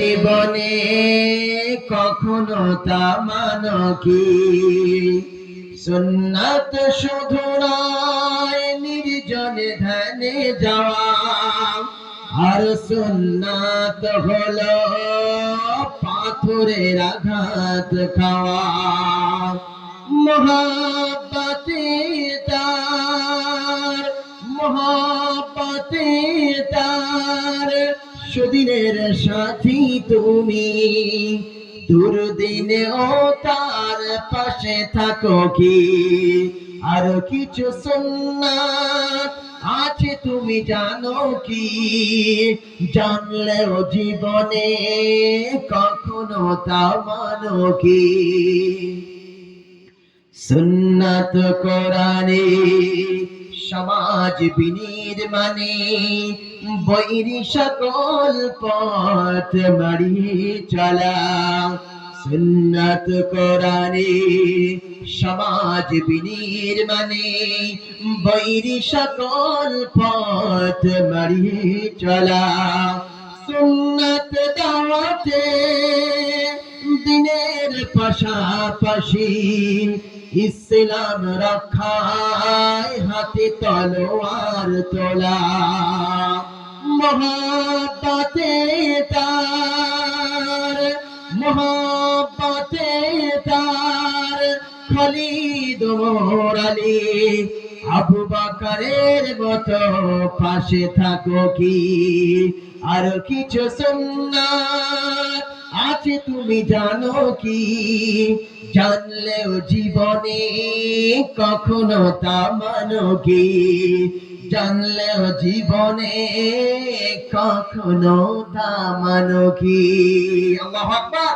জীবনে কখনো তা মানো কি? সুন্নাত শুধু নয় নির্জনে ধ্যানে যাওয়া, আর সুন্নাত হলো পাথরের আঘাত খাওয়া। মোহাব্বতে তার, মোহাব্বতে তার সুদিনের সাথী তুমি, দুর্দিনেও তার পাশে থাকো কি? আর কিছু সুন্নাত আছে তুমি জানো কি? জানলেও জীবনে কখনো তা মানো কি? সুন্নাত কোরআনে সমাজ বিনির্মাণে বৈরী সকল পথ মাড়িয়ে চলা। সুন্নাত কোরআনে সমাজ বিনির্মাণে বৈরী সকল পথ মাড়িয়ে চলা। সুন্নাত দাওয়াতে দিনের পাশাপাশি ইসলাম রক্ষায় হাতে তলোয়ার তোলা। মোহাব্বতে তার, মোহাব্বতে তার খালিদ ওমর আলী আবু বকরের মতো পাশে থাকো কি? আর কিছু সুন্নাত আছে তুমি জানো কি? জানলেও জীবনে কখনো তা মানো কি? জানলেও জীবনে কখনো তা মানো কি? আল্লাহু আকবার।